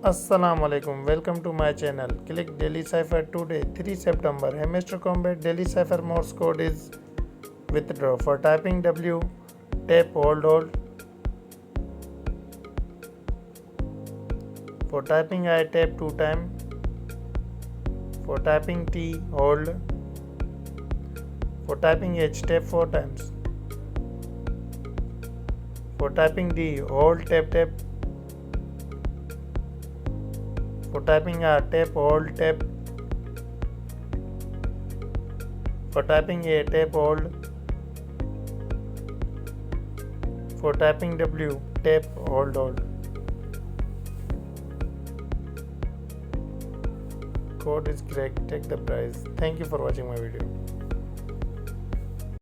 Assalamu alaikum, welcome to my channel. Click Daily Cipher today, 3 September. Hamster Kombat Daily Cipher Morse code is withdraw. For typing W, tap hold. For typing I, tap 2 times. For typing T, hold. For typing H, tap 4 times. For typing D, hold, tap. For typing R, tap, hold, tap. For typing A, tap, hold. For typing W, tap, hold. Code is correct. Take the prize. Thank you for watching my video.